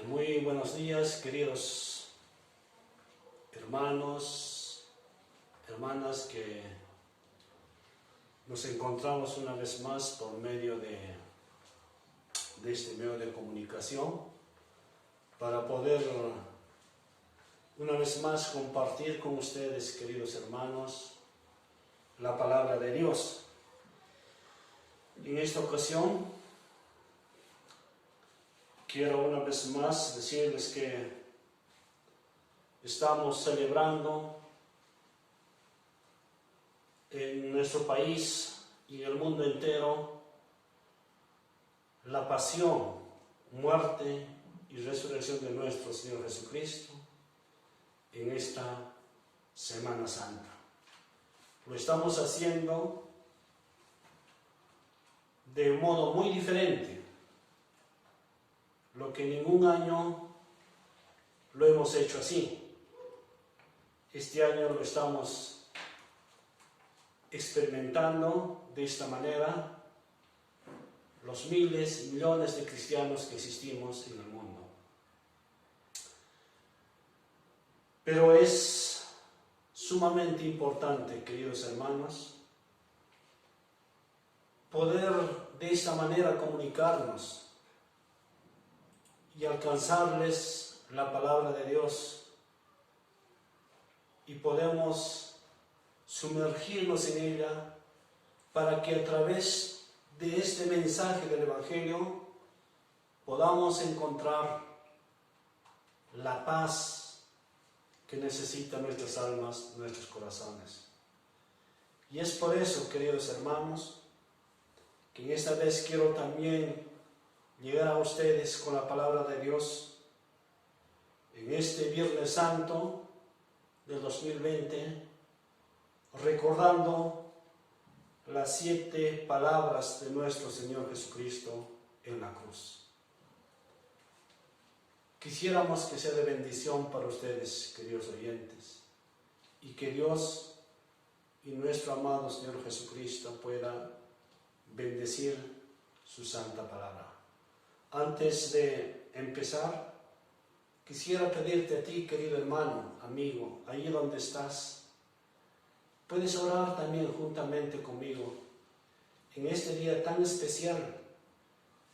Muy buenos días, queridos hermanos, hermanas, que nos encontramos una vez más por medio de este medio de comunicación para poder una vez más compartir con ustedes, queridos hermanos, la palabra de Dios. En esta ocasión quiero una vez más decirles que estamos celebrando en nuestro país y en el mundo entero la pasión, muerte y resurrección de nuestro Señor Jesucristo en esta Semana Santa. Lo estamos haciendo de modo muy diferente, lo que ningún año lo hemos hecho así. Este año lo estamos experimentando de esta manera los miles y millones de cristianos que existimos en el mundo. Pero es sumamente importante, queridos hermanos, poder de esta manera comunicarnos y alcanzarles la palabra de Dios, y podemos sumergirnos en ella para que a través de este mensaje del Evangelio podamos encontrar la paz que necesitan nuestras almas, nuestros corazones. Y es por eso, queridos hermanos, que en esta vez quiero también llegar a ustedes con la palabra de Dios en este Viernes Santo del 2020, recordando las 7 palabras de nuestro Señor Jesucristo en la cruz. Quisiéramos que sea de bendición para ustedes, queridos oyentes, y que Dios y nuestro amado Señor Jesucristo pueda bendecir su santa palabra. Antes de empezar, quisiera pedirte a ti, querido hermano, amigo, allí donde estás, puedes orar también juntamente conmigo en este día tan especial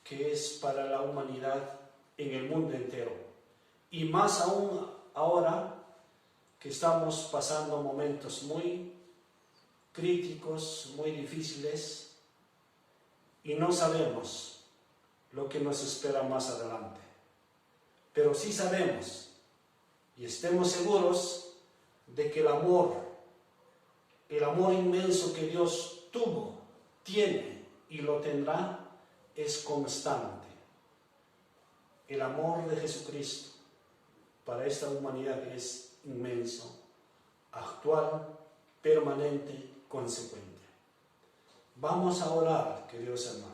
que es para la humanidad en el mundo entero, y más aún ahora que estamos pasando momentos muy críticos, muy difíciles, y no sabemos lo que nos espera más adelante. Pero sí sabemos y estemos seguros de que el amor inmenso que Dios tuvo, tiene y lo tendrá, es constante. El amor de Jesucristo para esta humanidad es inmenso, actual, permanente, consecuente. Vamos a orar, queridos hermanos.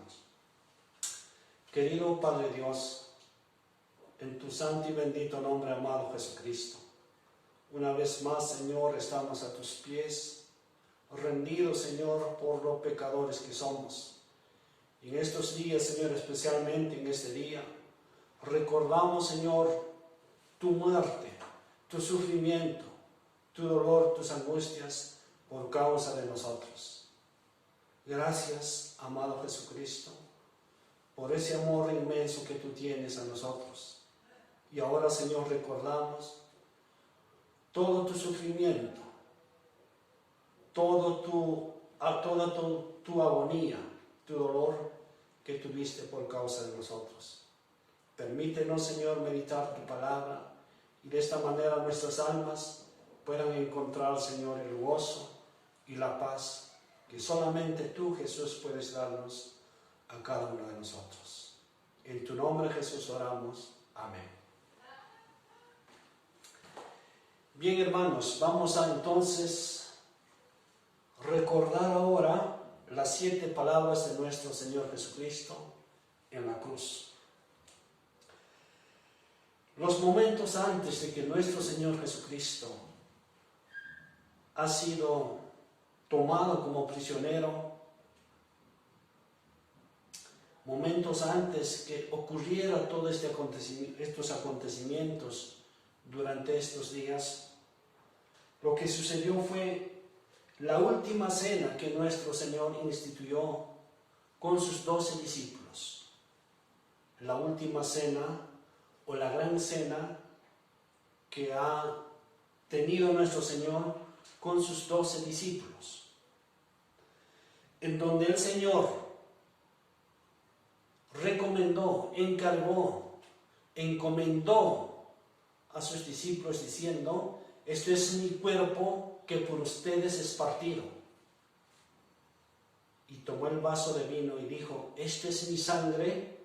Querido Padre Dios, en tu santo y bendito nombre, amado Jesucristo, una vez más, Señor, estamos a tus pies, rendidos, Señor, por los pecadores que somos. Y en estos días, Señor, especialmente en este día, recordamos, Señor, tu muerte, tu sufrimiento, tu dolor, tus angustias por causa de nosotros. Gracias, amado Jesucristo, por ese amor inmenso que tú tienes a nosotros. Y ahora, Señor, recordamos todo tu sufrimiento, toda tu agonía, tu dolor que tuviste por causa de nosotros. Permítenos, Señor, meditar tu palabra, y de esta manera nuestras almas puedan encontrar, Señor, el gozo y la paz que solamente tú, Jesús, puedes darnos a cada uno de nosotros. En tu nombre, Jesús, oramos. Amén. Bien, hermanos, vamos a entonces recordar ahora las 7 palabras de nuestro Señor Jesucristo en la cruz. Los momentos antes de que nuestro Señor Jesucristo ha sido tomado como prisionero, momentos antes que ocurriera todos estos acontecimientos durante estos días, lo que sucedió fue la última cena que nuestro Señor instituyó con sus 12 discípulos. La última cena o la gran cena que ha tenido nuestro Señor con sus 12 discípulos, en donde el Señor recomendó, encargó, encomendó a sus discípulos diciendo: esto es mi cuerpo que por ustedes es partido. Y tomó el vaso de vino y dijo: esto es mi sangre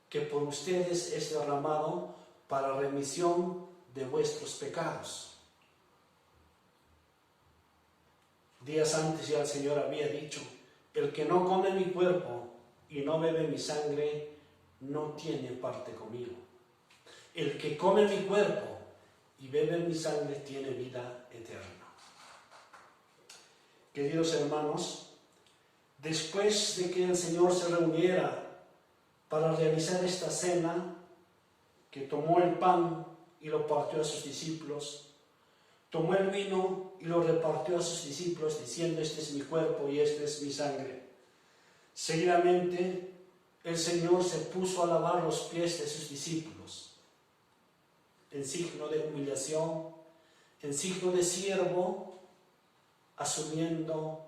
que por ustedes es derramado para remisión de vuestros pecados. Días antes ya el Señor había dicho: el que no come mi cuerpo y no bebe mi sangre no tiene parte conmigo. El que come mi cuerpo y bebe mi sangre tiene vida eterna. Queridos hermanos, después de que el Señor se reuniera para realizar esta cena, que tomó el pan y lo partió a sus discípulos, tomó el vino y lo repartió a sus discípulos diciendo: este es mi cuerpo y esta es mi sangre. Seguidamente el Señor se puso a lavar los pies de sus discípulos, en signo de humillación, en signo de siervo, asumiendo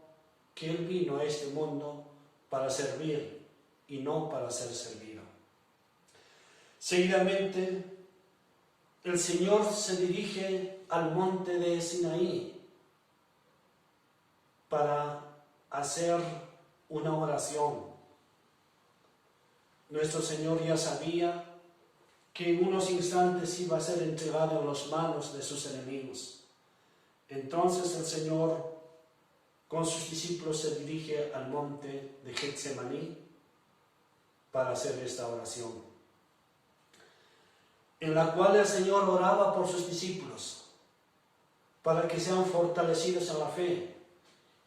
que Él vino a este mundo para servir y no para ser servido. Seguidamente el Señor se dirige al monte de Sinaí para hacer una oración. Nuestro Señor ya sabía que en unos instantes iba a ser entregado en las manos de sus enemigos. Entonces el Señor con sus discípulos se dirige al monte de Getsemaní para hacer esta oración, en la cual el Señor oraba por sus discípulos para que sean fortalecidos en la fe,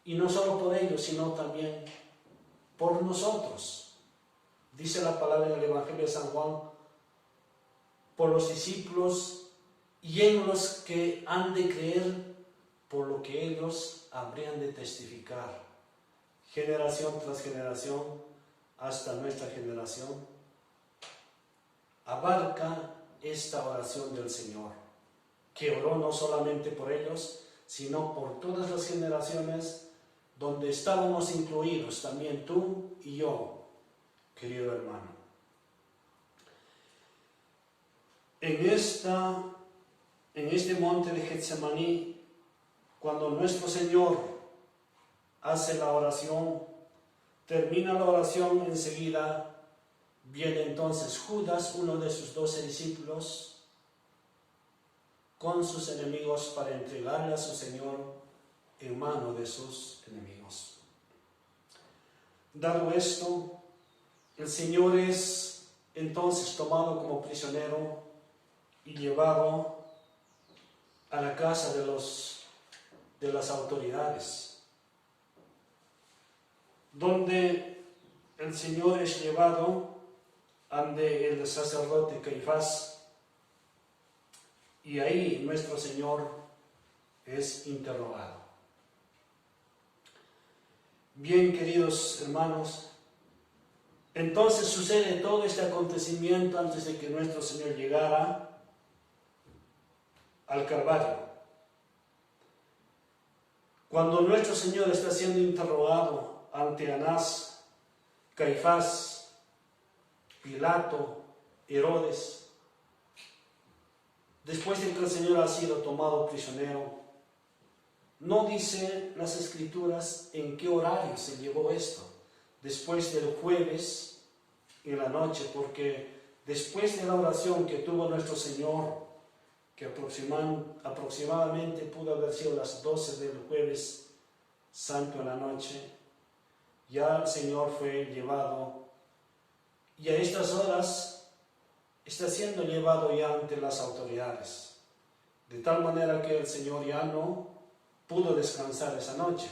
y no solo por ellos, sino también por nosotros. Dice la palabra en el Evangelio de San Juan: por los discípulos y en los que han de creer por lo que ellos habrían de testificar, generación tras generación, hasta nuestra generación. Abarca esta oración del Señor, que oró no solamente por ellos, sino por todas las generaciones donde estábamos incluidos también tú y yo, querido hermano. En este monte de Getsemaní, cuando nuestro Señor hace la oración, termina la oración, enseguida viene entonces Judas, uno de sus 12 discípulos, con sus enemigos para entregarle a su Señor en mano de sus enemigos. Dado esto, el Señor es entonces tomado como prisionero y llevado a la casa de las autoridades, donde el Señor es llevado ante el sacerdote Caifás, y ahí nuestro Señor es interrogado. Bien, queridos hermanos, entonces sucede todo este acontecimiento antes de que nuestro Señor llegara al Calvario. Cuando nuestro Señor está siendo interrogado ante Anás, Caifás, Pilato, Herodes, después de que el Señor ha sido tomado prisionero, no dice las Escrituras en qué horario se llevó esto, después del jueves en la noche, porque después de la oración que tuvo nuestro Señor, que aproximadamente pudo haber sido las 12 del jueves santo en la noche, ya el Señor fue llevado, y a estas horas está siendo llevado ya ante las autoridades, de tal manera que el Señor ya no pudo descansar esa noche.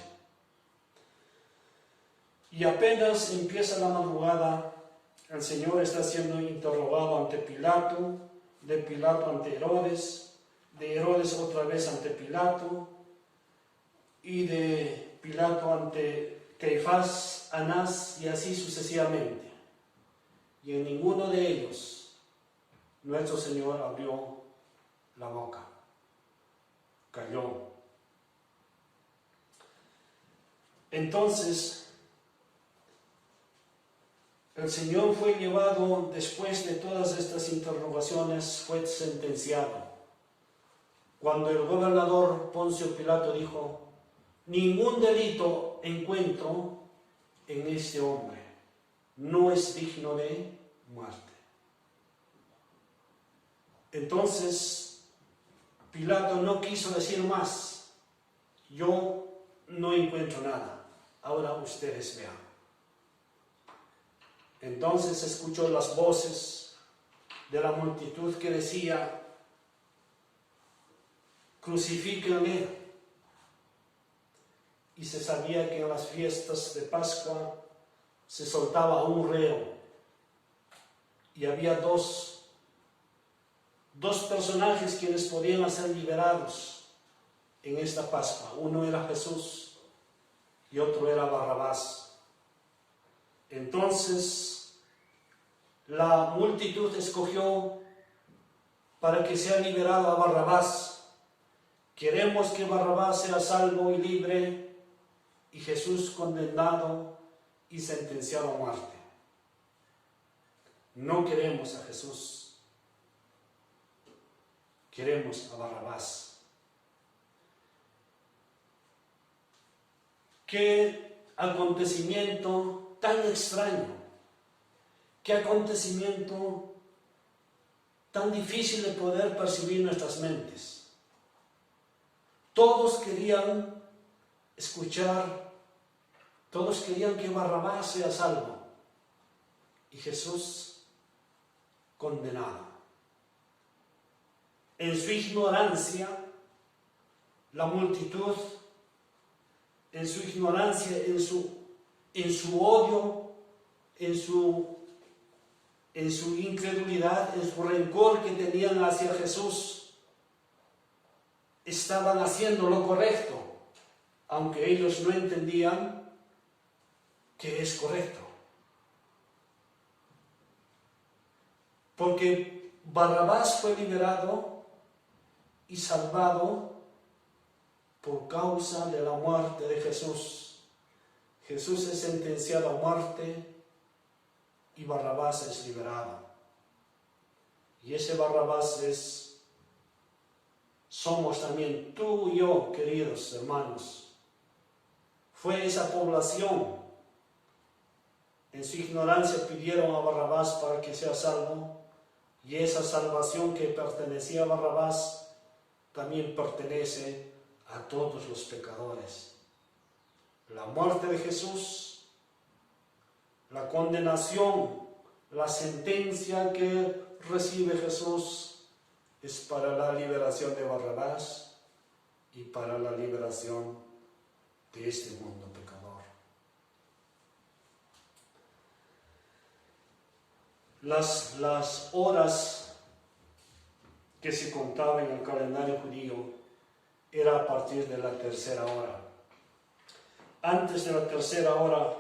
Y apenas empieza la madrugada, el Señor está siendo interrogado ante Pilato, de Pilato ante Herodes, de Herodes otra vez ante Pilato, y de Pilato ante Caifás, Anás, y así sucesivamente. Y en ninguno de ellos nuestro Señor abrió la boca, calló. Entonces, el Señor fue llevado, después de todas estas interrogaciones, fue sentenciado. Cuando el gobernador Poncio Pilato dijo: ningún delito encuentro en este hombre, no es digno de muerte. Entonces, Pilato no quiso decir más. Yo no encuentro nada, ahora ustedes vean. Entonces escuchó las voces de la multitud que decía: crucifíquenle. Y se sabía que en las fiestas de Pascua se soltaba a un reo. Y había dos personajes quienes podían ser liberados en esta Pascua. Uno era Jesús y otro era Barrabás. Entonces, la multitud escogió para que sea liberado a Barrabás. Queremos que Barrabás sea salvo y libre, y Jesús condenado y sentenciado a muerte. No queremos a Jesús, queremos a Barrabás. ¿Qué acontecimiento tan extraño? ¿Qué acontecimiento tan difícil de poder percibir nuestras mentes? Todos querían escuchar, todos querían que Barrabás sea salvo y Jesús condenado. En su ignorancia, la multitud, en su ignorancia, en su odio, en su incredulidad, en su rencor que tenían hacia Jesús, estaban haciendo lo correcto, aunque ellos no entendían que es correcto. Porque Barrabás fue liberado y salvado por causa de la muerte de Jesús. Jesús es sentenciado a muerte y Barrabás es liberado. Y ese Barrabás somos también tú y yo, queridos hermanos. Fue esa población, en su ignorancia pidieron a Barrabás para que sea salvo, y esa salvación que pertenecía a Barrabás también pertenece a todos los pecadores. La muerte de Jesús, la condenación, la sentencia que recibe Jesús es para la liberación de Barrabás y para la liberación de este mundo pecador. Las horas que se contaban en el calendario judío era a partir de la tercera hora. Antes de la tercera hora,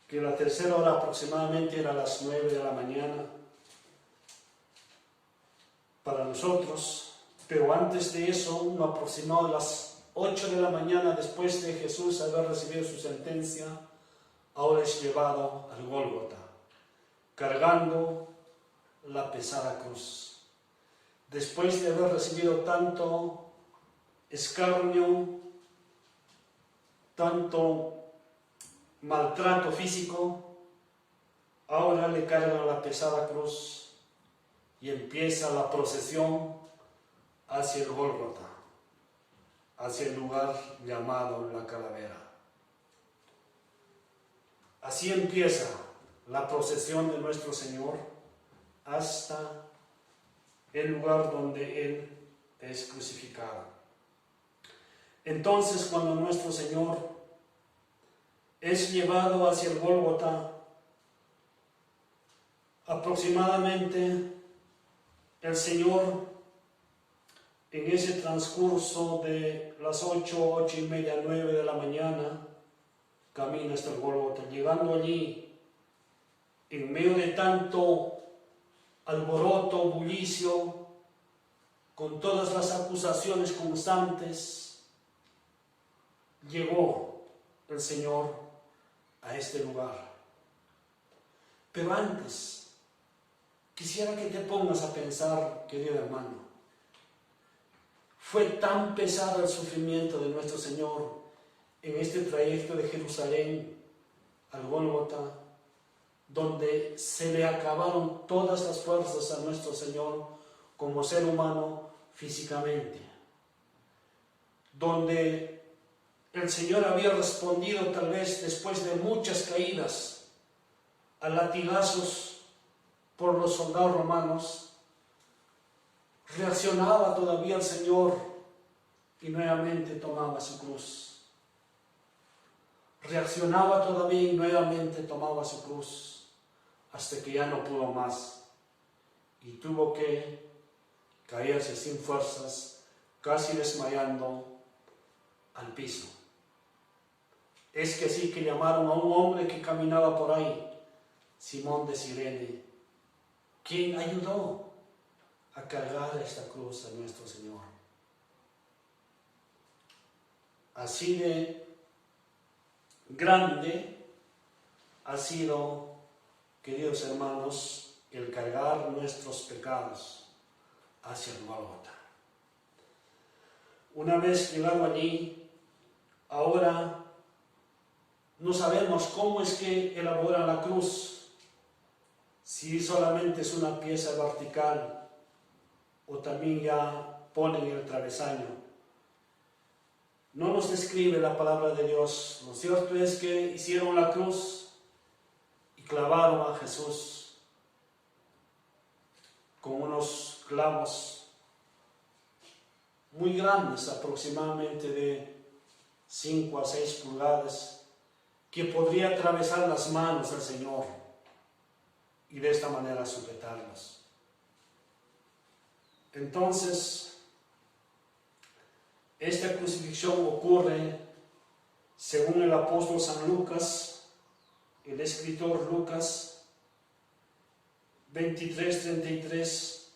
que la tercera hora aproximadamente era a las 9 de la mañana para nosotros, pero antes de eso, un aproximado de las 8 de la mañana, después de Jesús haber recibido su sentencia, ahora es llevado al Gólgota, cargando la pesada cruz. Después de haber recibido tanto escarnio, tanto maltrato físico, ahora le cargan la pesada cruz y empieza la procesión hacia el Gólgota, hacia el lugar llamado la Calavera. Así empieza la procesión de nuestro Señor hasta el lugar donde Él es crucificado. Entonces, cuando nuestro Señor es llevado hacia el Gólgota, Aproximadamente el Señor, en ese transcurso de las 8, 8:30, 9 de la mañana, camina hasta el Gólgota. Llegando allí, en medio de tanto alboroto, bullicio, con todas las acusaciones constantes, llegó el Señor a este lugar. Pero antes, quisiera que te pongas a pensar, querido hermano, fue tan pesado el sufrimiento de nuestro Señor en este trayecto de Jerusalén al Gólgota, donde se le acabaron todas las fuerzas a nuestro Señor como ser humano físicamente, donde el Señor había respondido tal vez después de muchas caídas a latigazos por los soldados romanos. Reaccionaba todavía el Señor y nuevamente tomaba su cruz. Reaccionaba todavía y nuevamente tomaba su cruz, hasta que ya no pudo más y tuvo que caerse sin fuerzas, casi desmayando al piso. Es que así que llamaron a un hombre que caminaba por ahí, Simón de Cirene, quien ayudó a cargar esta cruz a nuestro Señor. Así de grande ha sido, queridos hermanos, el cargar nuestros pecados hacia el Gólgota. Una vez llegado allí, ahora no sabemos cómo es que elabora la cruz, si solamente es una pieza vertical o también ya ponen el travesaño. No nos describe la palabra de Dios. Lo cierto es que hicieron la cruz y clavaron a Jesús con unos clavos muy grandes, aproximadamente de 5 a 6 pulgadas, que podría atravesar las manos del Señor y de esta manera sujetarlos. Entonces, esta crucifixión ocurre, según el apóstol San Lucas, el escritor Lucas, 23:33,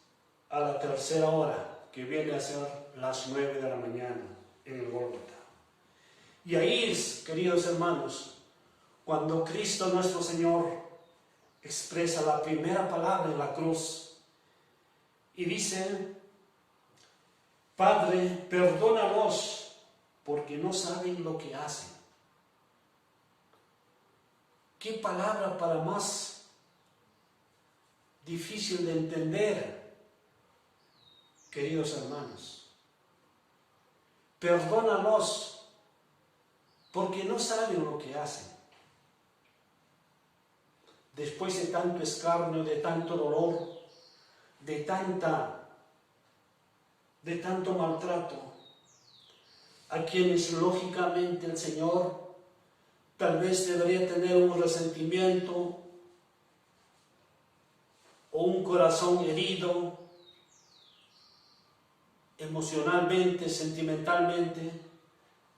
a la tercera hora, que viene a ser las 9 de la mañana en el Gólgota. Y ahí es, queridos hermanos, cuando Cristo nuestro Señor expresa la primera palabra en la cruz y dice: Padre, perdónalos porque no saben lo que hacen. ¿Qué palabra para más difícil de entender, queridos hermanos? Perdónalos porque no saben lo que hacen. Después de tanto escarnio, de tanto dolor, de tanto maltrato, a quienes lógicamente el Señor tal vez debería tener un resentimiento o un corazón herido emocionalmente, sentimentalmente,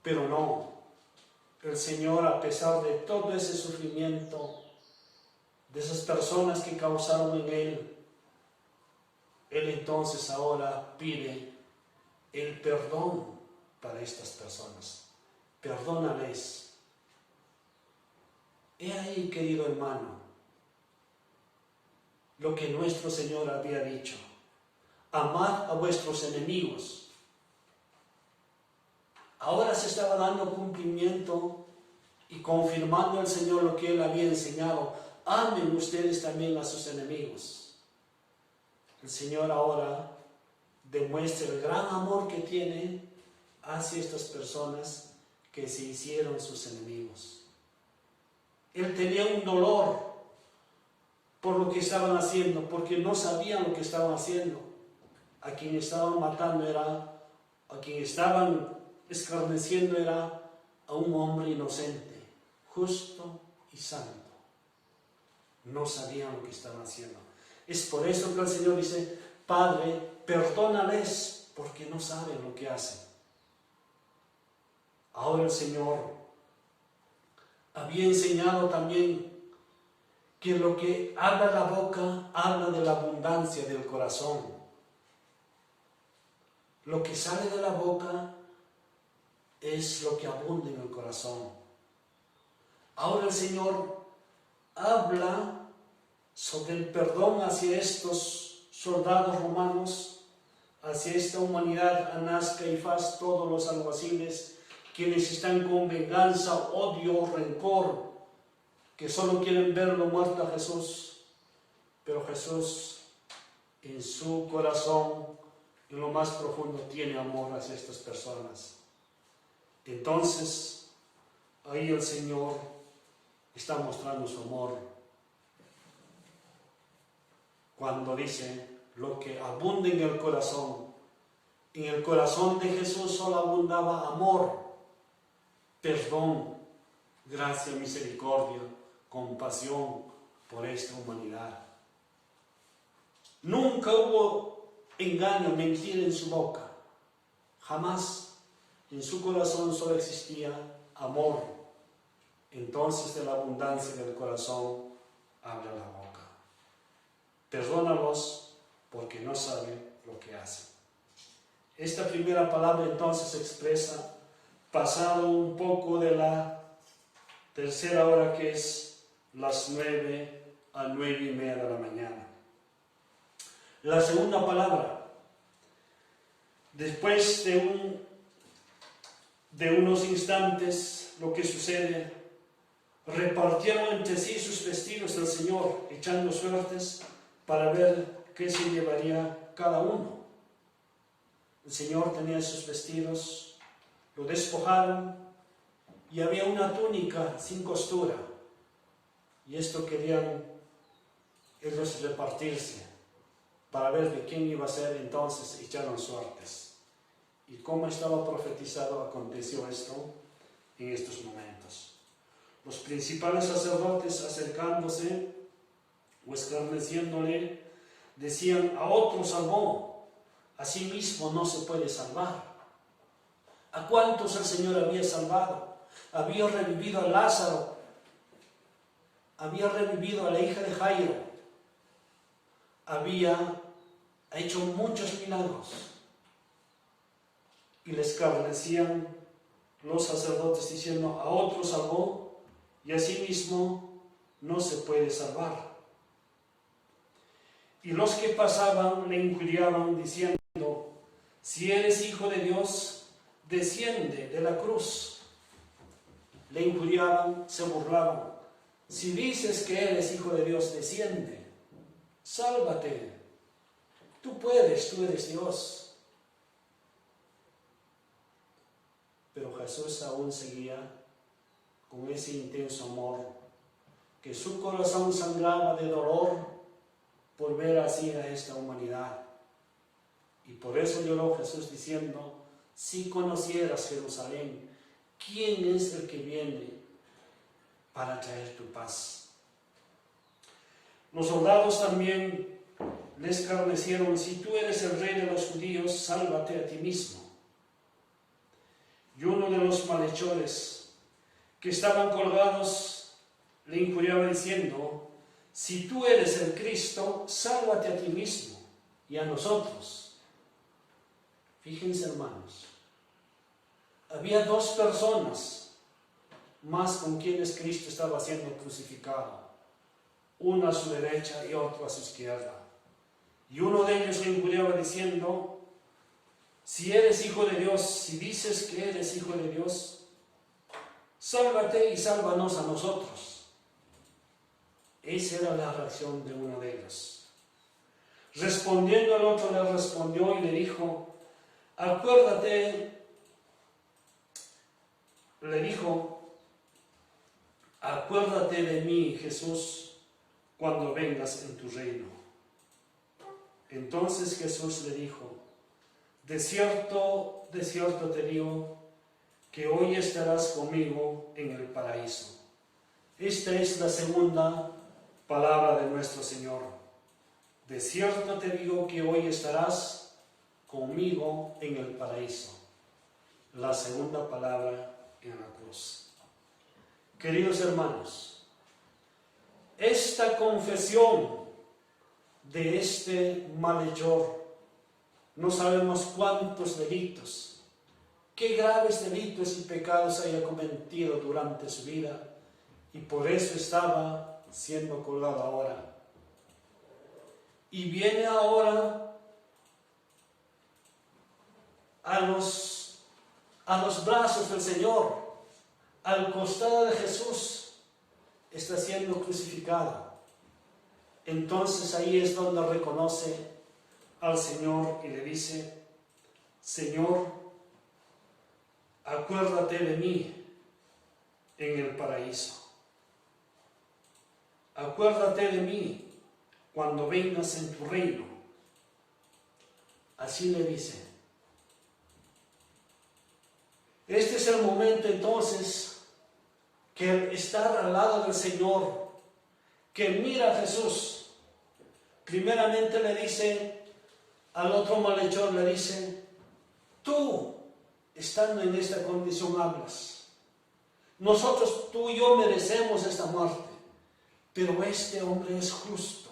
pero no. El Señor, a pesar de todo ese sufrimiento, de esas personas que causaron en Él entonces ahora pide el perdón para estas personas. Perdónales. He ahí, querido hermano, lo que nuestro Señor había dicho: amad a vuestros enemigos. Ahora se estaba dando cumplimiento y confirmando al Señor lo que Él había enseñado: amen ustedes también a sus enemigos. El Señor ahora demuestra el gran amor que tiene hacia estas personas que se hicieron sus enemigos. Él tenía un dolor por lo que estaban haciendo, porque no sabían lo que estaban haciendo. A quien estaban matando a quien estaban escarneciendo era a un hombre inocente, justo y santo. no sabían lo que estaban haciendo. Es por eso que el Señor dice, Padre, perdónales porque no saben lo que hacen. Ahora el Señor había enseñado también que lo que habla la boca habla de la abundancia del corazón. Lo que sale de la boca es lo que abunda en el corazón. Ahora el Señor habla sobre el perdón hacia estos soldados romanos, hacia esta humanidad, Anás, Caifás, todos los alguaciles, quienes están con venganza, odio, rencor, que solo quieren verlo muerto a Jesús. Pero Jesús, en su corazón, en lo más profundo, tiene amor hacia estas personas. Entonces, ahí el Señor está mostrando su amor cuando dice, lo que abunda en el corazón de Jesús solo abundaba amor, perdón, gracia, misericordia, compasión por esta humanidad. Nunca hubo engaño, mentira en su boca, jamás. En su corazón solo existía amor. Entonces de la abundancia del corazón habla la boca. Perdónalos porque no saben lo que hacen. Esta primera palabra entonces expresa, pasado un poco de la tercera hora, que es las 9 a 9:30 de la mañana. La segunda palabra, después de unos instantes, lo que sucede, repartieron entre sí sus vestidos del Señor, echando suertes para ver qué se llevaría cada uno. El Señor tenía sus vestidos, lo despojaron y había una túnica sin costura. Y esto querían ellos repartirse para ver de quién iba a ser. Entonces echaron suertes. Y como estaba profetizado, aconteció esto en estos momentos. Los principales sacerdotes, acercándose o escarneciéndole, decían, a otro salvó, a sí mismo no se puede salvar. ¿A cuántos el Señor había salvado? Había revivido a Lázaro, había revivido a la hija de Jairo, había hecho muchos milagros. Y le escarnecían los sacerdotes diciendo, a otro salvó y a sí mismo no se puede salvar. Y los que pasaban le injuriaban diciendo, si eres hijo de Dios, desciende de la cruz. Le injuriaban, se burlaban. Si dices que eres hijo de Dios, desciende, sálvate. Tú puedes, tú eres Dios. Pero Jesús aún seguía con ese intenso amor, que su corazón sangraba de dolor por ver así a esta humanidad. Y por eso lloró Jesús diciendo, si conocieras Jerusalén, ¿quién es el que viene para traer tu paz? Los soldados también le escarnecieron, si tú eres el rey de los judíos, sálvate a ti mismo. Y uno de los malhechores que estaban colgados le injuriaba diciendo, si tú eres el Cristo, sálvate a ti mismo y a nosotros. Fíjense, hermanos, había dos personas más con quienes Cristo estaba siendo crucificado, uno a su derecha y otro a su izquierda. Y uno de ellos le injuriaba diciendo, si eres hijo de Dios, si dices que eres hijo de Dios, sálvate y sálvanos a nosotros. Esa era la reacción de uno de ellos. Respondiendo al otro, le respondió y le dijo, acuérdate de mí, Jesús, cuando vengas en tu reino. Entonces Jesús le dijo, de cierto te digo, que hoy estarás conmigo en el paraíso. Esta es la segunda Palabra de nuestro Señor. De cierto te digo que hoy estarás conmigo en el paraíso. La segunda palabra en la cruz. Queridos hermanos, esta confesión de este malhechor, no sabemos cuántos delitos, qué graves delitos y pecados haya cometido durante su vida, y por eso estaba siendo colgado ahora. Y viene ahora a los brazos del Señor, al costado de Jesús, está siendo crucificado. Entonces ahí es donde reconoce al Señor y le dice: Señor, acuérdate de mí en el paraíso. Acuérdate de mí cuando vengas en tu reino. Así le dice. Este es el momento entonces que al estar al lado del Señor, que mira a Jesús, primeramente le dice al otro malhechor, le dice: tú, estando en esta condición, hablas. Nosotros, tú y yo, merecemos esta muerte, pero este hombre es justo.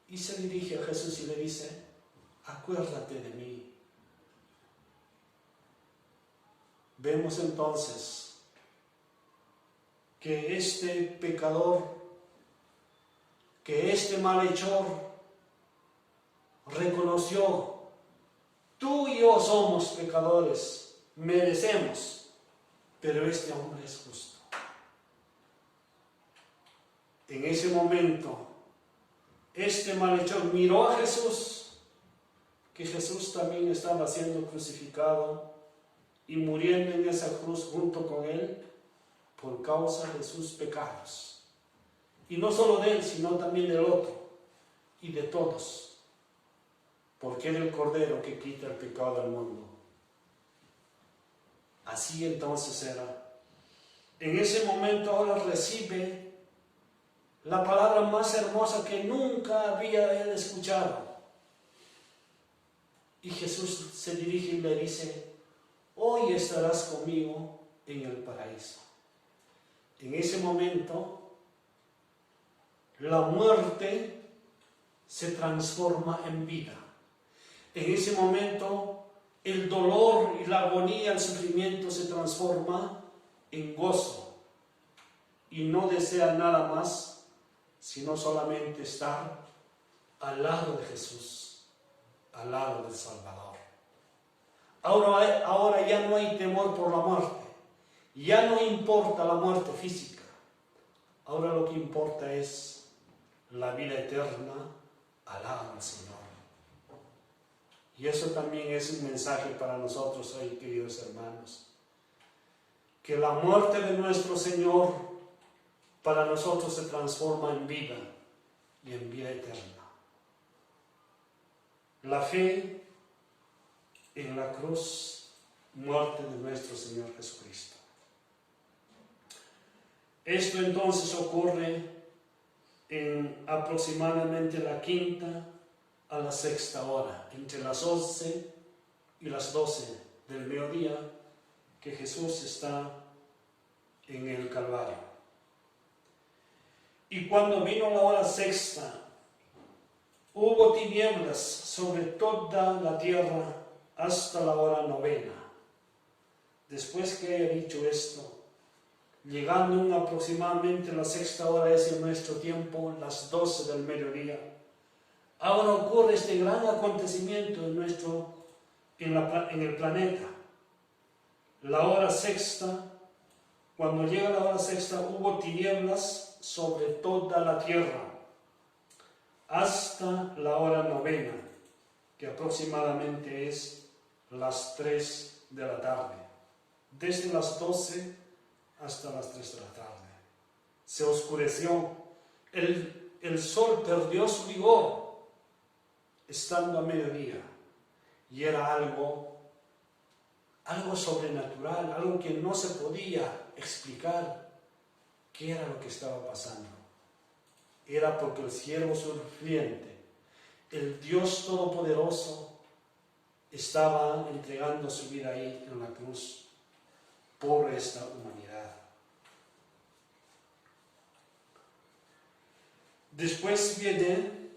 Y se dirige a Jesús y le dice: acuérdate de mí. Vemos entonces que este pecador, que este malhechor reconoció: tú y yo somos pecadores, merecemos, pero este hombre es justo. En ese momento, este malhechor miró a Jesús, que Jesús también estaba siendo crucificado y muriendo en esa cruz junto con él por causa de sus pecados. Y no solo de él, sino también del otro y de todos, porque era el Cordero que quita el pecado del mundo. Así entonces era. En ese momento ahora recibe la palabra más hermosa que nunca había él escuchado. Y Jesús se dirige y le dice: hoy estarás conmigo en el paraíso. En ese momento, la muerte se transforma en vida. En ese momento, el dolor y la agonía, el sufrimiento se transforma en gozo. Y no desea nada más, sino solamente estar al lado de Jesús, al lado del Salvador. Ahora ya no hay temor por la muerte, ya no importa la muerte física, ahora lo que importa es la vida eterna al lado del Señor. Y eso también es un mensaje para nosotros hoy, queridos hermanos, que la muerte de nuestro Señor para nosotros se transforma en vida y en vida eterna. La fe en la cruz, muerte de nuestro Señor Jesucristo. Esto entonces ocurre en aproximadamente la 5ª a la 6ª hora, entre las 11 y las 12 del mediodía, que Jesús está en el Calvario. Y cuando vino la hora 6ª, hubo tinieblas sobre toda la tierra hasta la hora 9ª. Después que haya dicho esto, llegando aproximadamente a la 6ª hora, es en nuestro tiempo, las 12 del mediodía, ahora ocurre este gran acontecimiento en el planeta. La hora 6ª, cuando llega la hora 6ª, hubo tinieblas sobre toda la tierra hasta la hora 9ª, que aproximadamente es las 3 de la tarde, desde las 12 hasta las 3 de la tarde. Se oscureció, el sol perdió su vigor estando a mediodía, y era algo sobrenatural, algo que no se podía explicar. ¿Qué era lo que estaba pasando? Era porque el siervo sufriente, el Dios Todopoderoso, estaba entregando su vida ahí en la cruz por esta humanidad. Después viene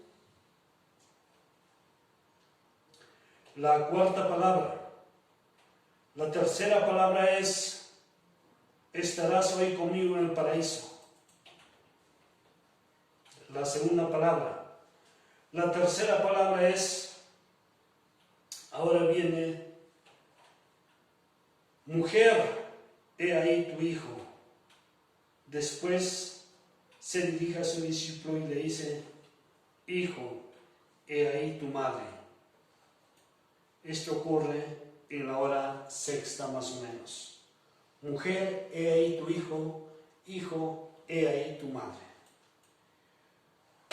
la cuarta palabra. La tercera palabra es: estarás hoy conmigo en el paraíso. La segunda palabra. La tercera palabra es, ahora viene: mujer, he ahí tu hijo. Después se dirige a su discípulo y le dice: hijo, he ahí tu madre. Esto ocurre en la hora sexta más o menos. Mujer, he ahí tu hijo. Hijo, he ahí tu madre.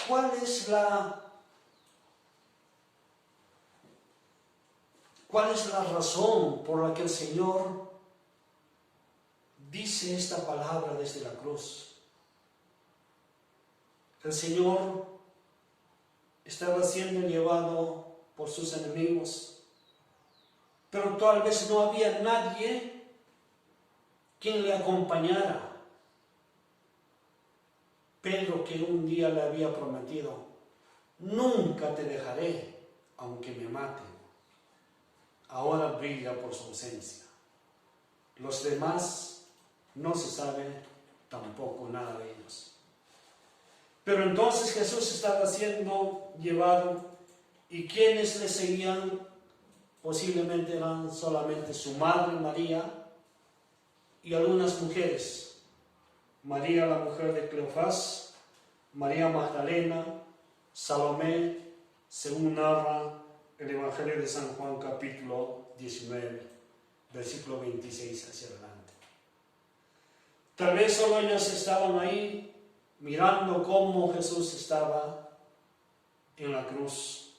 ¿Cuál es la razón por la que el Señor dice esta palabra desde la cruz? El Señor estaba siendo llevado por sus enemigos, pero tal vez no había nadie quien le acompañara. Pedro, que un día le había prometido: nunca te dejaré, aunque me maten, ahora brilla por su ausencia. Los demás no se sabe tampoco nada de ellos. Pero entonces Jesús estaba siendo llevado, y quienes le seguían posiblemente eran solamente su madre María y algunas mujeres. María, la mujer de Cleofás, María Magdalena, Salomé, según narra el Evangelio de San Juan capítulo 19, versículo 26 hacia adelante. Tal vez solo ellos estaban ahí mirando cómo Jesús estaba en la cruz.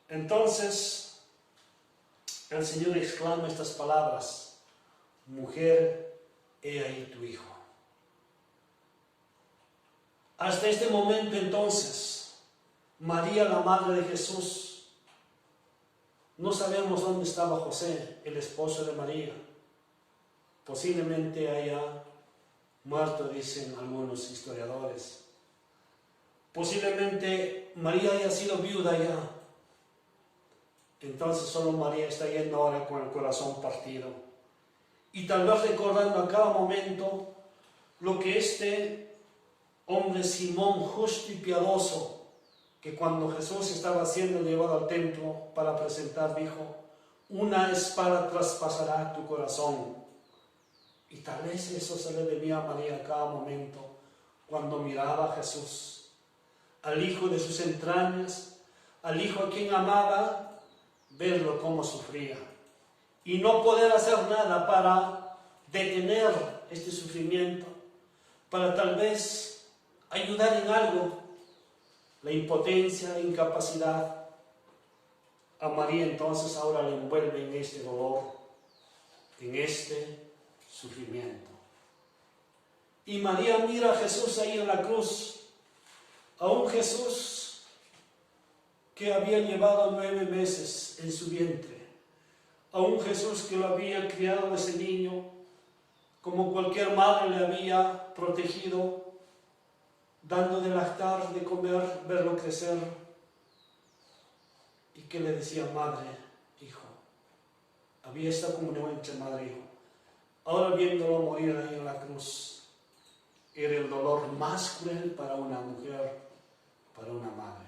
Entonces el Señor exclama estas palabras: mujer, he ahí tu hijo. Hasta este momento entonces, María, la madre de Jesús, no sabemos dónde estaba José, el esposo de María. Posiblemente haya muerto, dicen algunos historiadores. Posiblemente María haya sido viuda ya. Entonces solo María está yendo ahora con el corazón partido. Y tal vez recordando a cada momento lo que este hombre Simón, justo y piadoso, que cuando Jesús estaba siendo llevado al templo para presentar, dijo: una espada traspasará tu corazón. Y tal vez eso se le venía a María a cada momento cuando miraba a Jesús, al hijo de sus entrañas, al hijo a quien amaba, verlo cómo sufría y no poder hacer nada para detener este sufrimiento, para tal vez ayudar en algo. La impotencia, la incapacidad. A María entonces ahora le envuelve en este dolor, en este sufrimiento. Y María mira a Jesús ahí en la cruz, a un Jesús que había llevado 9 meses en su vientre, a un Jesús que lo había criado desde niño, como cualquier madre le había protegido, dando de lactar, de comer, verlo crecer, y que le decía: madre, hijo. Había esta comunión entre madre e hijo. Ahora viéndolo morir ahí en la cruz, era el dolor más cruel para una mujer, para una madre.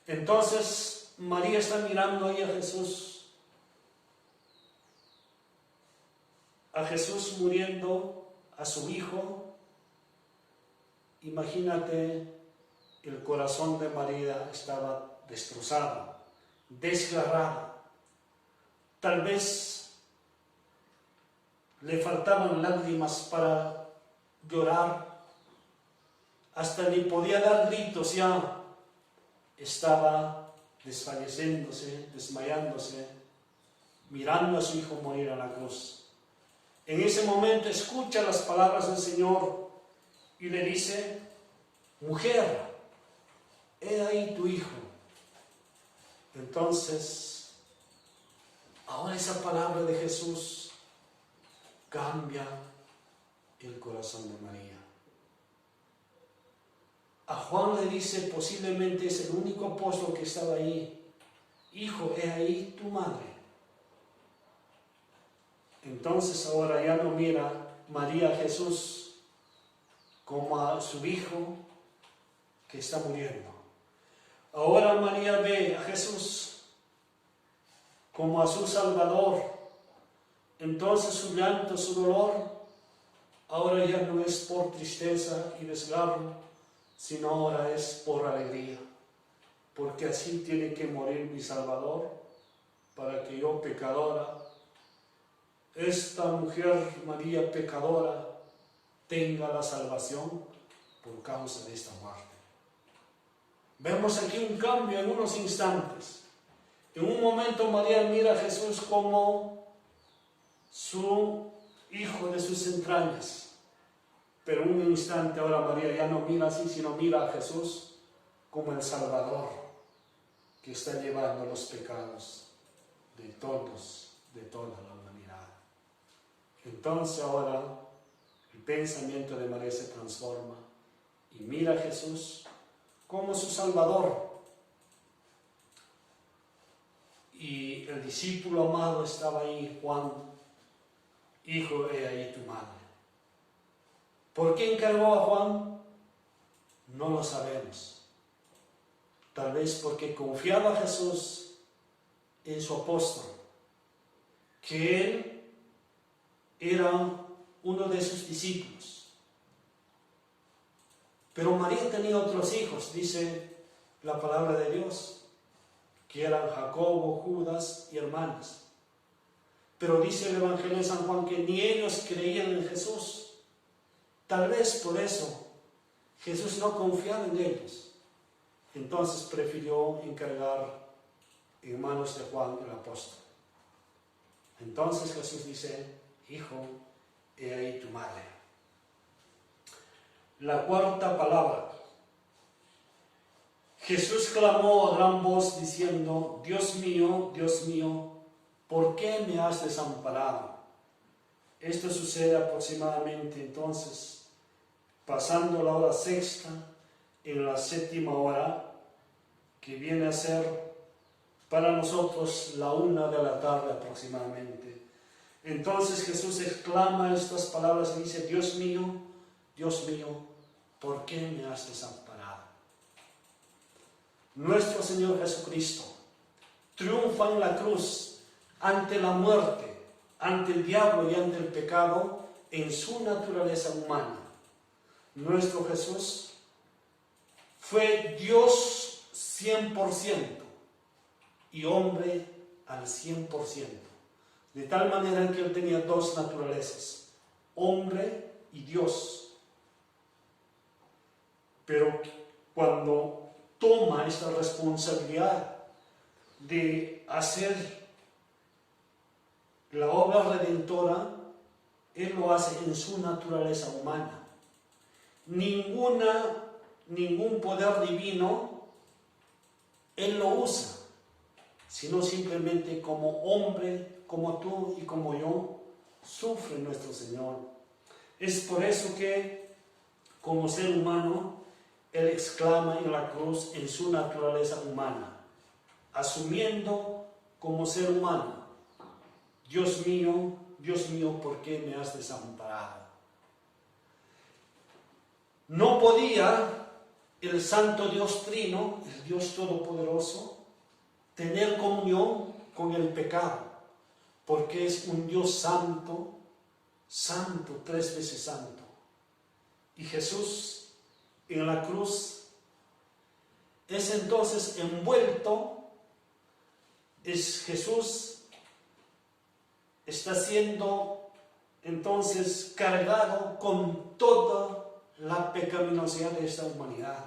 Entonces María está mirando ahí a Jesús muriendo, a su hijo. Imagínate, el corazón de María estaba destrozado, desgarrado. Tal vez le faltaban lágrimas para llorar, hasta ni podía dar gritos ya. Estaba desfalleciéndose, desmayándose, mirando a su hijo morir a la cruz. En ese momento escucha las palabras del Señor: y le dice: mujer, he ahí tu hijo. Entonces, ahora esa palabra de Jesús cambia el corazón de María. A Juan le dice, posiblemente es el único apóstol que estaba ahí: hijo, he ahí tu madre. Entonces ahora ya no mira María a Jesús como a su hijo que está muriendo. Ahora María ve a Jesús como a su Salvador. Entonces su llanto, su dolor, ahora ya no es por tristeza y desgarro, sino ahora es por alegría. Porque así tiene que morir mi Salvador, para que yo, pecadora, esta mujer María pecadora, tenga la salvación por causa de esta muerte. Vemos aquí un cambio en unos instantes. En un momento María mira a Jesús como su hijo de sus entrañas. Pero en un instante ahora María ya no mira así, sino mira a Jesús como el Salvador que está llevando los pecados de todos, de toda la humanidad. Entonces ahora el pensamiento de María se transforma y mira a Jesús como su Salvador. Y el discípulo amado estaba ahí, Juan: hijo, he ahí tu madre. ¿Por qué encargó a Juan? No lo sabemos. Tal vez porque confiaba Jesús en su apóstol, que él era uno de sus discípulos. Pero María tenía otros hijos, dice la palabra de Dios, que eran Jacobo, Judas y hermanos. Pero dice el Evangelio de San Juan que ni ellos creían en Jesús. Tal vez por eso Jesús no confiaba en ellos. Entonces prefirió encargar en manos de Juan el apóstol. Entonces Jesús dice: hijo, he ahí tu madre. La cuarta palabra. Jesús clamó a gran voz diciendo: Dios mío, ¿por qué me has desamparado? Esto sucede aproximadamente entonces, pasando la hora sexta, en la séptima hora, que viene a ser para nosotros la 1 de la tarde aproximadamente. Entonces Jesús exclama estas palabras y dice: Dios mío, ¿por qué me has desamparado? Nuestro Señor Jesucristo triunfa en la cruz ante la muerte, ante el diablo y ante el pecado en su naturaleza humana. Nuestro Jesús fue Dios 100% y hombre al 100%, de tal manera que él tenía dos naturalezas, hombre y Dios. Pero cuando toma esta responsabilidad de hacer la obra redentora, él lo hace en su naturaleza humana. Ningún poder divino él lo usa, sino simplemente como hombre, como tú y como yo, sufre nuestro Señor. Es por eso que, como ser humano, él exclama en la cruz en su naturaleza humana, asumiendo como ser humano: Dios mío, ¿por qué me has desamparado? No podía el Santo Dios Trino, el Dios Todopoderoso, tener comunión con el pecado, porque es un Dios santo, 3 veces santo. Y Jesús en la cruz es entonces envuelto, Jesús está siendo entonces cargado con toda la pecaminosidad de esta humanidad.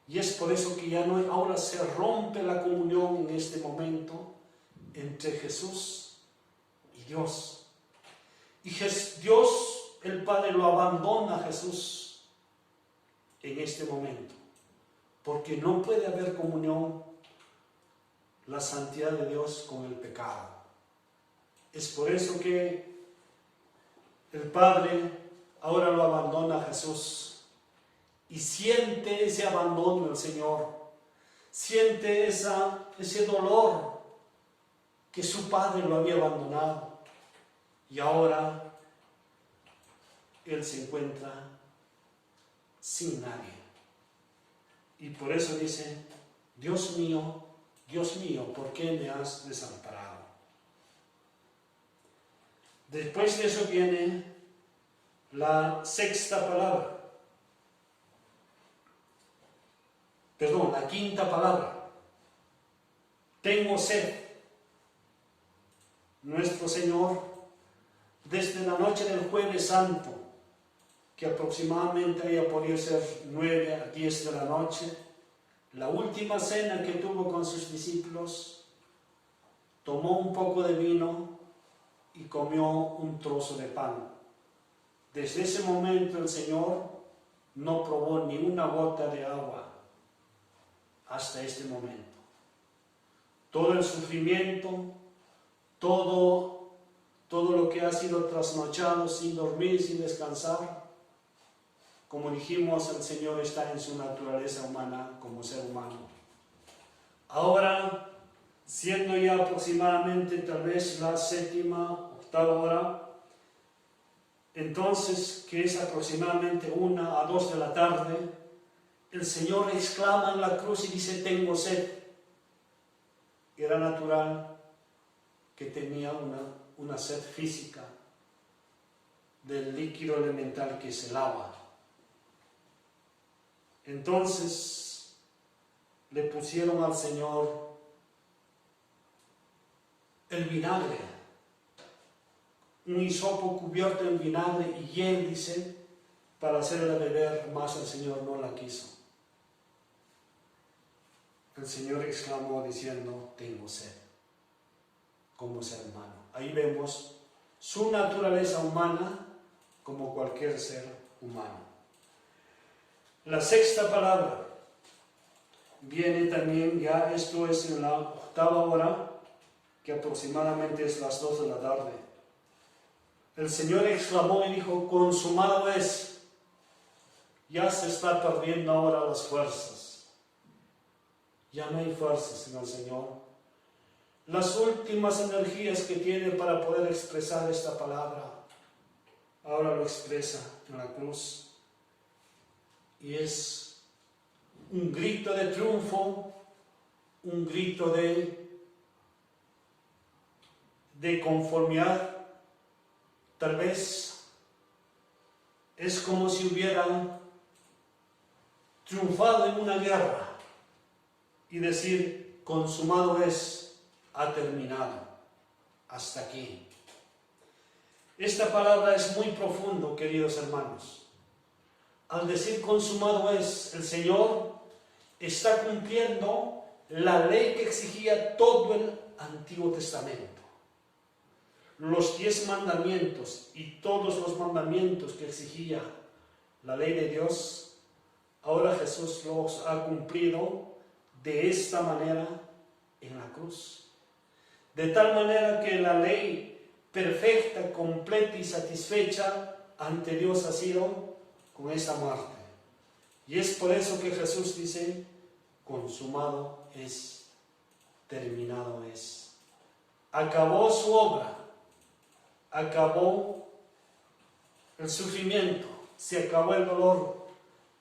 Y es por eso que ya no, ahora se rompe la comunión en este momento entre Jesús y Dios. Y Dios el Padre lo abandona a Jesús en este momento, porque no puede haber comunión la santidad de Dios con el pecado. Es por eso que el Padre ahora lo abandona a Jesús y siente ese abandono del Señor, siente ese dolor que su Padre lo había abandonado y ahora Él se encuentra sin nadie. Y por eso dice: Dios mío, ¿por qué me has desamparado? Después de eso viene la quinta palabra. Tengo sed. Nuestro Señor, desde la noche del Jueves Santo, que aproximadamente había podido ser 9 a 10 de la noche, la última cena que tuvo con sus discípulos, tomó un poco de vino y comió un trozo de pan. Desde ese momento el Señor no probó ni una gota de agua hasta este momento. Todo el sufrimiento, todo lo que ha sido trasnochado sin dormir, sin descansar, como dijimos, el Señor está en su naturaleza humana como ser humano. Ahora, siendo ya aproximadamente tal vez la 7ª, 8ª hora, entonces, que es aproximadamente 1 a 2 de la tarde, el Señor exclama en la cruz y dice: tengo sed. Era natural que tenía una sed física del líquido elemental que es el agua. Entonces le pusieron al Señor el vinagre, un hisopo cubierto en vinagre y hiel, dice, para hacerla beber, mas el Señor no la quiso. El Señor exclamó diciendo: tengo sed, como ser humano. Ahí vemos su naturaleza humana como cualquier ser humano. La 6ª palabra viene también, ya esto es en la 8ª hora, que aproximadamente es las 2 de la tarde. El Señor exclamó y dijo: consumado es. Ya se está perdiendo ahora las fuerzas. Ya no hay fuerzas en el Señor. Las últimas energías que tiene para poder expresar esta palabra, ahora lo expresa en la cruz. Y es un grito de triunfo, un grito de conformidad. Tal vez es como si hubieran triunfado en una guerra y decir: consumado es, ha terminado, hasta aquí. Esta palabra es muy profundo, queridos hermanos. Al decir consumado es, el Señor está cumpliendo la ley que exigía todo el Antiguo Testamento. Los 10 mandamientos y todos los mandamientos que exigía la ley de Dios, ahora Jesús los ha cumplido de esta manera en la cruz. De tal manera que la ley perfecta, completa y satisfecha ante Dios ha sido con esta muerte. Y es por eso que Jesús dice: consumado es, terminado es. Acabó su obra, acabó el sufrimiento, se acabó el dolor,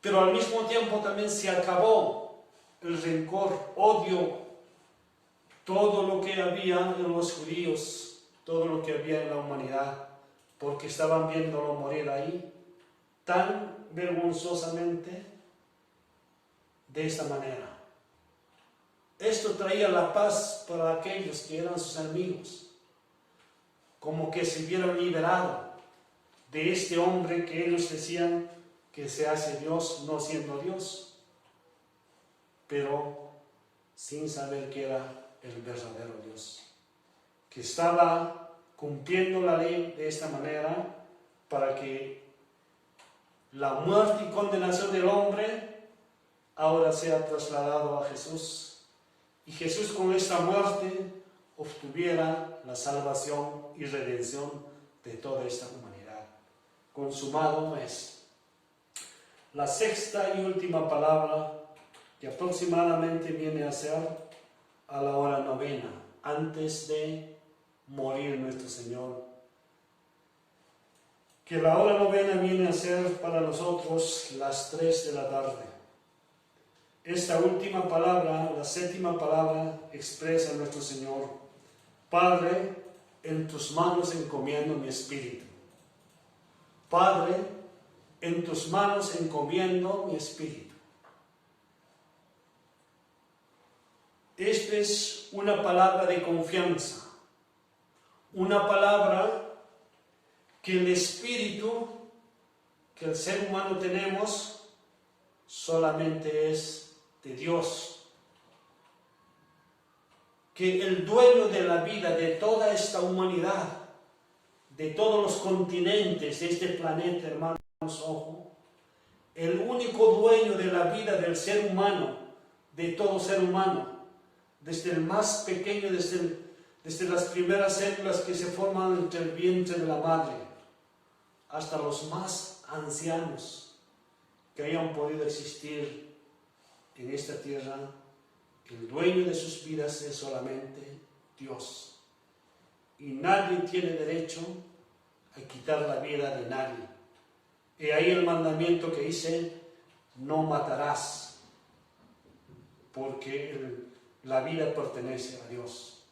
pero al mismo tiempo también se acabó el rencor, odio, todo lo que había en los judíos, todo lo que había en la humanidad, porque estaban viéndolo morir ahí tan vergonzosamente, de esta manera. Esto traía la paz para aquellos que eran sus enemigos, como que se hubieran liberado de este hombre que ellos decían que se hace Dios no siendo Dios, pero sin saber que era el verdadero Dios, que estaba cumpliendo la ley de esta manera para que la muerte y condenación del hombre ahora sea trasladado a Jesús, y Jesús con esta muerte obtuviera la salvación y redención de toda esta humanidad. Consumado es. La sexta y última palabra, que aproximadamente viene a ser a la hora novena, antes de morir nuestro Señor. Que la hora novena viene a ser para nosotros las 3 de la tarde. Esta última palabra, la séptima palabra, expresa a nuestro Señor: Padre, en tus manos encomiendo mi espíritu. Padre, en tus manos encomiendo mi espíritu. Esta es una palabra de confianza, una palabra que el espíritu que el ser humano tenemos solamente es de Dios. Que el dueño de la vida de toda esta humanidad, de todos los continentes de este planeta, hermanos, ojo, el único dueño de la vida del ser humano, de todo ser humano, desde el más pequeño, desde las primeras células que se forman entre el vientre de la madre, hasta los más ancianos que hayan podido existir en esta tierra, el dueño de sus vidas es solamente Dios. Y nadie tiene derecho a quitar la vida de nadie. Y ahí el mandamiento que dice: no matarás, porque la vida pertenece a Dios.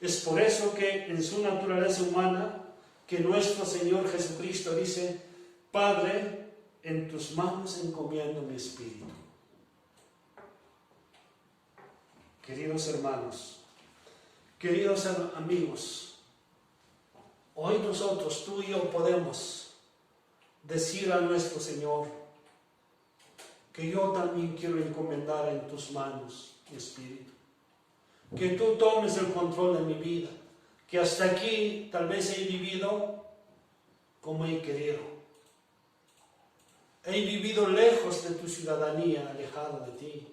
Es por eso que en su naturaleza humana, que nuestro Señor Jesucristo dice: Padre, en tus manos encomiendo mi espíritu. Queridos hermanos, queridos amigos, hoy nosotros, tú y yo, podemos decir a nuestro Señor que yo también quiero encomendar en tus manos mi espíritu. Que tú tomes el control de mi vida, que hasta aquí tal vez he vivido como he querido. He vivido lejos de tu ciudadanía, alejado de ti,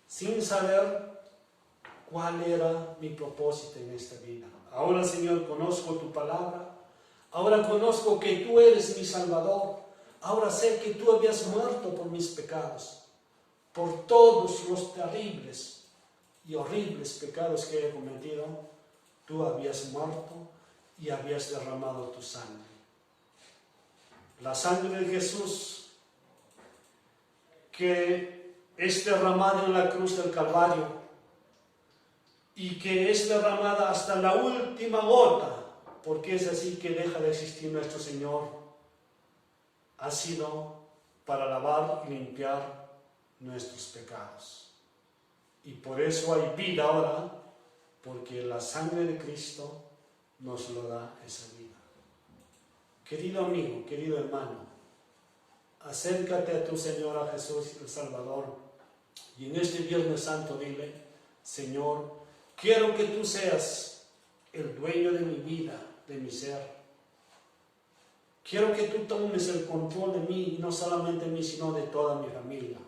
sin saber cuál era mi propósito en esta vida. Ahora, Señor, conozco tu palabra. Ahora conozco que tú eres mi Salvador. Ahora sé que tú habías muerto por mis pecados, por todos los terribles y horribles pecados que he cometido. Tú habías muerto y habías derramado tu sangre. La sangre de Jesús, que es derramada en la cruz del Calvario y que es derramada hasta la última gota, porque es así que deja de existir nuestro Señor, ha sido para lavar y limpiar nuestros pecados. Y por eso hay vida ahora, porque la sangre de Cristo nos lo da esa vida. Querido amigo, querido hermano, acércate a tu Señor, a Jesús el Salvador, y en este Viernes Santo dile: Señor, quiero que tú seas el dueño de mi vida, de mi ser. Quiero que tú tomes el control de mí, y no solamente de mí, sino de toda mi familia.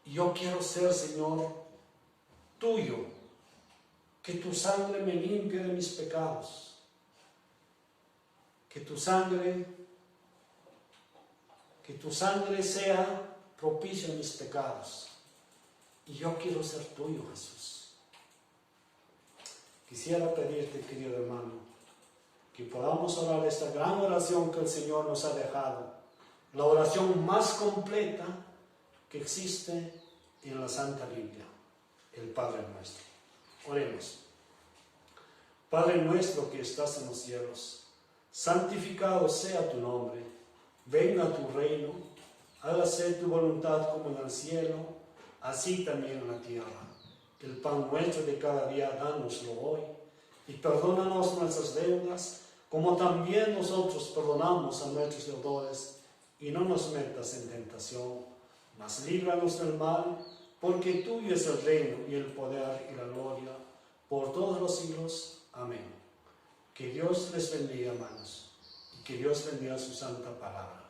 Y yo quiero ser, Señor, tuyo. Que tu sangre me limpie de mis pecados. Que tu sangre sea propicia a mis pecados. Y yo quiero ser tuyo, Jesús. Quisiera pedirte, querido hermano, que podamos orar esta gran oración que el Señor nos ha dejado, la oración más completa que existe en la Santa Biblia, el Padre Nuestro. Oremos. Padre nuestro que estás en los cielos, santificado sea tu nombre, venga tu reino, hágase tu voluntad como en el cielo, así también en la tierra. El pan nuestro de cada día, dánoslo hoy, y perdónanos nuestras deudas, como también nosotros perdonamos a nuestros deudores, y no nos metas en tentación, mas líbranos del mal, porque tuyo es el reino, y el poder, y la gloria, por todos los siglos. Amén. Que Dios les bendiga, hermanos. Que Dios bendiga su santa palabra.